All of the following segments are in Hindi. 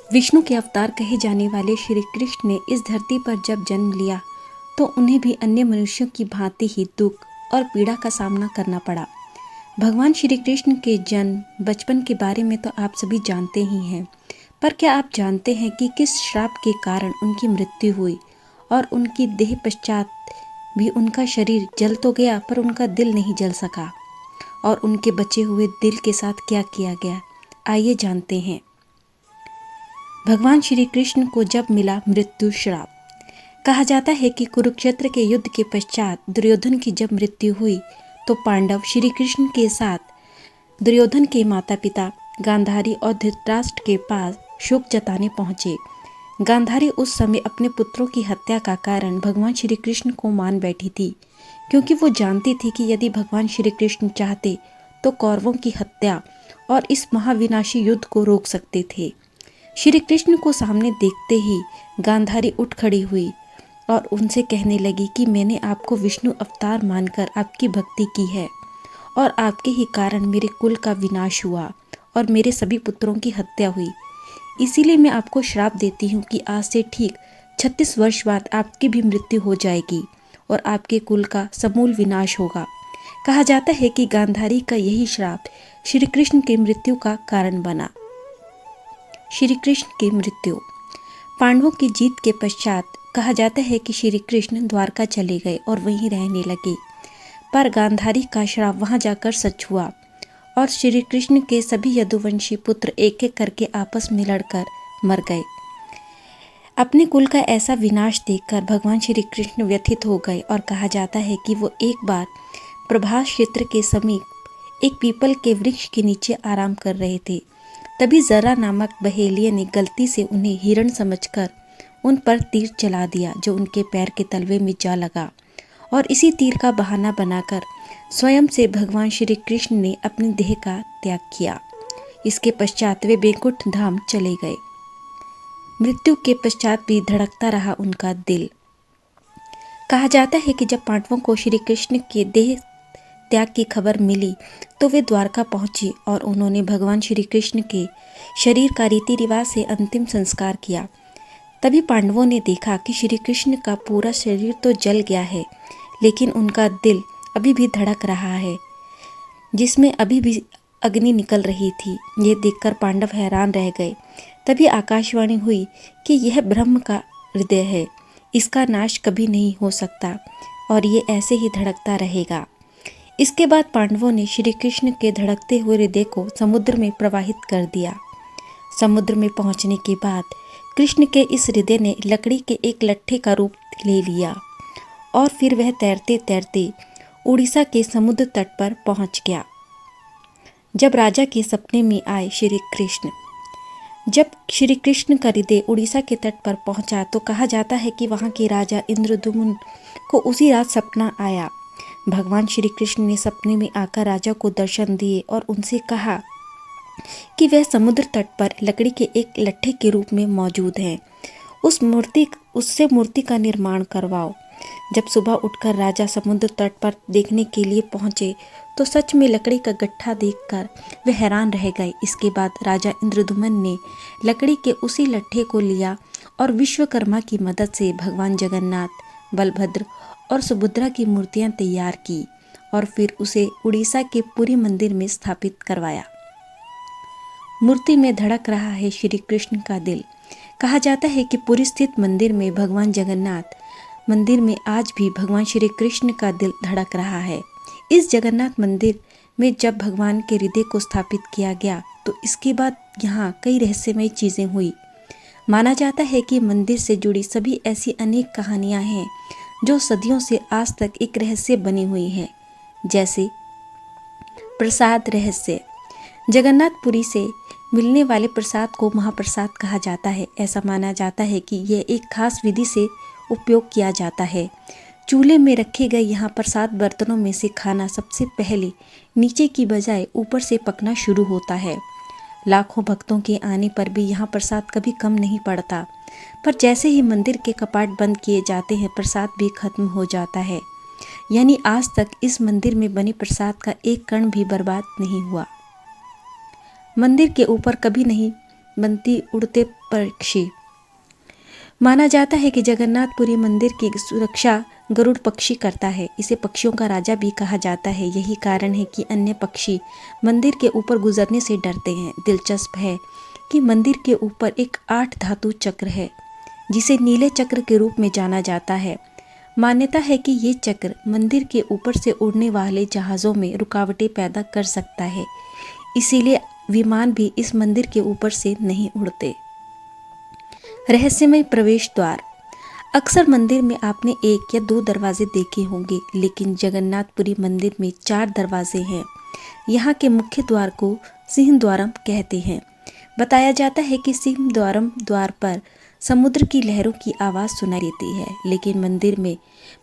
विष्णु के अवतार कहे जाने वाले श्री कृष्ण ने इस धरती पर जब जन्म लिया तो उन्हें भी अन्य मनुष्यों की भांति ही दुख और पीड़ा का सामना करना पड़ा। भगवान श्री कृष्ण के जन्म बचपन के बारे में तो आप सभी जानते ही हैं, पर क्या आप जानते हैं कि किस श्राप के कारण उनकी मृत्यु हुई और उनकी देह पश्चात भी उनका शरीर जल तो गया पर उनका दिल नहीं जल सका, और उनके बचे हुए दिल के साथ क्या किया गया, आइए जानते हैं। भगवान श्री कृष्ण को जब मिला मृत्यु श्राप। कहा जाता है कि कुरुक्षेत्र के युद्ध के पश्चात दुर्योधन की जब मृत्यु हुई तो पांडव श्री कृष्ण के साथ दुर्योधन के माता पिता गांधारी और धृतराष्ट्र के पास शोक जताने पहुँचे। गांधारी उस समय अपने पुत्रों की हत्या का कारण भगवान श्री कृष्ण को मान बैठी थी, क्योंकि वो जानती थी कि यदि भगवान श्री कृष्ण चाहते तो कौरवों की हत्या और इस महाविनाशी युद्ध को रोक सकते थे। श्री कृष्ण को सामने देखते ही गांधारी उठ खड़ी हुई और उनसे कहने लगी कि मैंने आपको विष्णु अवतार मानकर आपकी भक्ति की है और आपके ही कारण मेरे कुल का विनाश हुआ और मेरे सभी पुत्रों की हत्या हुई। इसीलिए मैं आपको श्राप देती हूँ कि आज से ठीक 36 वर्ष बाद आपकी भी मृत्यु हो जाएगी और आपके कुल का समूल विनाश होगा। कहा जाता है कि गांधारी का यही श्राप श्री कृष्ण की मृत्यु का कारण बना। श्री कृष्ण की मृत्यु। पांडवों की जीत के पश्चात कहा जाता है कि श्री कृष्ण द्वारका चले गए और वहीं रहने लगे, पर गांधारी का श्राप वहां जाकर सच हुआ और श्री कृष्ण के सभी यदुवंशी पुत्र एक एक करके आपस में लड़कर मर गए। अपने कुल का ऐसा विनाश देखकर भगवान श्री कृष्ण व्यथित हो गए और कहा जाता है कि वो एक बार प्रभास क्षेत्र के समीप एक पीपल के वृक्ष के नीचे आराम कर रहे थे। तभी जरा नामक बहेलिया ने गलती से उन्हें हिरण समझकर उन पर तीर चला दिया, जो उनके पैर के तलवे में जा लगा, और इसी तीर का बहाना बनाकर स्वयं से भगवान श्री कृष्ण ने अपनी देह का त्याग किया। इसके पश्चात वे बैकुंठ धाम चले गए। मृत्यु के पश्चात भी धड़कता रहा उनका दिल। कहा जाता है कि जब पांडवों को श्री कृष्ण के देह त्याग की खबर मिली तो वे द्वारका पहुंचे और उन्होंने भगवान श्री कृष्ण के शरीर का रीति रिवाज से अंतिम संस्कार किया। तभी पांडवों ने देखा कि श्री कृष्ण का पूरा शरीर तो जल गया है, लेकिन उनका दिल अभी भी धड़क रहा है, जिसमें अभी भी अग्नि निकल रही थी। ये देखकर पांडव हैरान रह गए। तभी आकाशवाणी हुई कि यह ब्रह्म का हृदय है, इसका नाश कभी नहीं हो सकता और ये ऐसे ही धड़कता रहेगा। इसके बाद पांडवों ने श्री कृष्ण के धड़कते हुए हृदय को समुद्र में प्रवाहित कर दिया। समुद्र में पहुंचने के बाद कृष्ण के इस हृदय ने लकड़ी के एक लट्ठे का रूप ले लिया और फिर वह तैरते तैरते उड़ीसा के समुद्र तट पर पहुंच गया। जब राजा के सपने में आए श्री कृष्ण, जब श्री कृष्ण का हृदय उड़ीसा के तट पर पहुंचा तो कहा जाता है कि वहां के राजा इंद्रद्युम्न को उसी रात सपना आया। भगवान श्री कृष्ण ने सपने में आकर राजा को दर्शन दिए और उनसे कहा कि वह समुद्र तट पर लकड़ी के एक लट्ठे के रूप में मौजूद हैं। उससे मूर्ति का निर्माण करवाओ। जब सुबह उठकर राजा समुद्र तट पर देखने के लिए पहुंचे तो सच में लकड़ी का गट्ठा देखकर वे हैरान रह गए। इसके बाद राजा इंद्रद्युम्न ने लकड़ी के उसी लट्ठे को लिया और विश्वकर्मा की मदद से भगवान जगन्नाथ, बलभद्र और सुभद्रा की मूर्तियां तैयार की और फिर उसे उड़ीसा के पुरी मंदिर में स्थापित करवाया। मूर्ति में धड़क रहा है श्री कृष्ण का दिल। कहा जाता है कि पुरी स्थित मंदिर में भगवान जगन्नाथ मंदिर में आज भी भगवान श्री कृष्ण का दिल धड़क रहा है। इस जगन्नाथ मंदिर में जब भगवान के हृदय को स्थापित किया गया तो इसके बाद यहाँ कई रहस्यमय चीजें हुई। माना जाता है कि मंदिर से जुड़ी सभी ऐसी अनेक कहानियां हैं जो सदियों से आज तक एक रहस्य बनी हुई है। जैसे प्रसाद रहस्य। जगन्नाथपुरी से मिलने वाले प्रसाद को महाप्रसाद कहा जाता है। ऐसा माना जाता है कि यह एक खास विधि से उपयोग किया जाता है। चूल्हे में रखे गए यहाँ प्रसाद बर्तनों में से खाना सबसे पहले नीचे की बजाय ऊपर से पकना शुरू होता है। लाखों भक्तों के आने पर भी यहाँ प्रसाद कभी कम नहीं पड़ता, पर जैसे ही मंदिर के कपाट बंद किए जाते हैं प्रसाद भी खत्म हो जाता है। यानी आज तक इस मंदिर में बने प्रसाद का एक कण भी बर्बाद नहीं हुआ। मंदिर के ऊपर कभी नहीं बनती उड़ते पक्षी। माना जाता है कि जगन्नाथपुरी मंदिर की सुरक्षा गरुड़ पक्षी करता है। इसे पक्षियों का राजा भी कहा जाता है। यही कारण है कि अन्य पक्षी मंदिर के ऊपर गुजरने से डरते हैं। दिलचस्प है कि मंदिर के ऊपर एक 8 धातु चक्र है जिसे नीले चक्र के रूप में जाना जाता है। मान्यता है कि ये चक्र मंदिर के ऊपर से उड़ने वाले जहाज़ों में रुकावटें पैदा कर सकता है, इसीलिए विमान भी इस मंदिर के ऊपर से नहीं उड़ते। रहस्यमय प्रवेश द्वार। अक्सर मंदिर में आपने 1 या 2 दरवाजे देखे होंगे, लेकिन जगन्नाथपुरी मंदिर में 4 दरवाजे हैं। यहाँ के मुख्य द्वार को सिंहद्वारम कहते हैं। बताया जाता है कि सिंहद्वारम द्वार पर समुद्र की लहरों की आवाज़ सुनाई देती है, लेकिन मंदिर में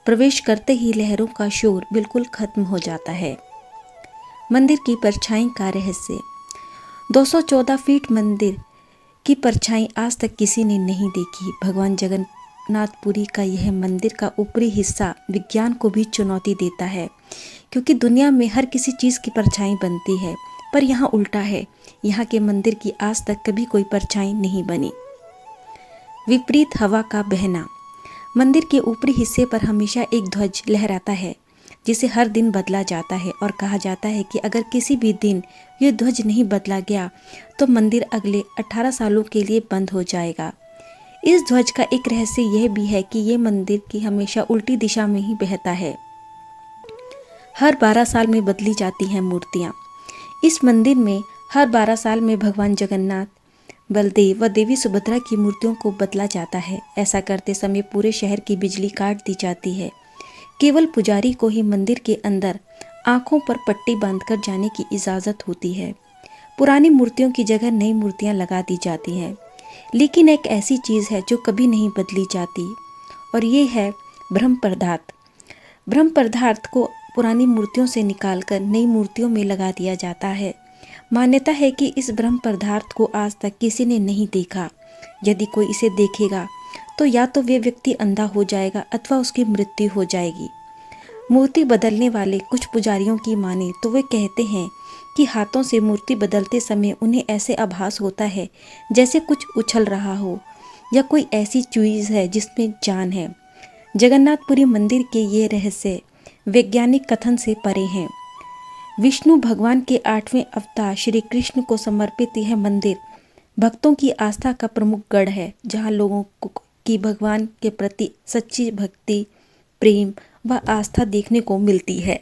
प्रवेश करते ही लहरों का शोर बिल्कुल खत्म हो जाता है। मंदिर की परछाई का रहस्य। 214 फीट मंदिर की परछाई आज तक किसी ने नहीं देखी। भगवान जगन्नाथपुरी का यह मंदिर का ऊपरी हिस्सा विज्ञान को भी चुनौती देता है, क्योंकि दुनिया में हर किसी चीज़ की परछाई बनती है, पर यहाँ उल्टा है। यहाँ के मंदिर की आज तक कभी कोई परछाई नहीं बनी। विपरीत हवा का बहना। मंदिर के ऊपरी हिस्से पर हमेशा एक ध्वज लहराता है जिसे हर दिन बदला जाता है, और कहा जाता है कि अगर किसी भी दिन यह ध्वज नहीं बदला गया तो मंदिर अगले 18 सालों के लिए बंद हो जाएगा। इस ध्वज का एक रहस्य यह भी है कि ये मंदिर की हमेशा उल्टी दिशा में ही बहता है। हर 12 साल में बदली जाती हैं मूर्तियाँ। इस मंदिर में हर 12 साल में भगवान जगन्नाथ, बलदेव व देवी सुभद्रा की मूर्तियों को बदला जाता है। ऐसा करते समय पूरे शहर की बिजली काट दी जाती है। केवल पुजारी को ही मंदिर के अंदर आंखों पर पट्टी बांधकर जाने की इजाज़त होती है। पुरानी मूर्तियों की जगह नई मूर्तियां लगा दी जाती हैं, लेकिन एक ऐसी चीज़ है जो कभी नहीं बदली जाती, और ये है ब्रह्म पदार्थ। ब्रह्म पदार्थ को पुरानी मूर्तियों से निकालकर नई मूर्तियों में लगा दिया जाता है। मान्यता है कि इस ब्रह्म पदार्थ को आज तक किसी ने नहीं देखा। यदि कोई इसे देखेगा तो या तो वे व्यक्ति अंधा हो जाएगा अथवा उसकी मृत्यु हो जाएगी। मूर्ति बदलने वाले कुछ पुजारियों की माने तो वे कहते हैं कि हाथों से मूर्ति बदलते समय उन्हें ऐसे आभास होता है जैसे कुछ उछल रहा हो या कोई ऐसी चीज़ है जिसमें जान है। जगन्नाथपुरी मंदिर के ये रहस्य वैज्ञानिक कथन से परे हैं। विष्णु भगवान के 8वें अवतार श्री कृष्ण को समर्पित यह मंदिर भक्तों की आस्था का प्रमुख गढ़ है, जहाँ लोगों की भगवान के प्रति सच्ची भक्ति, प्रेम व आस्था देखने को मिलती है।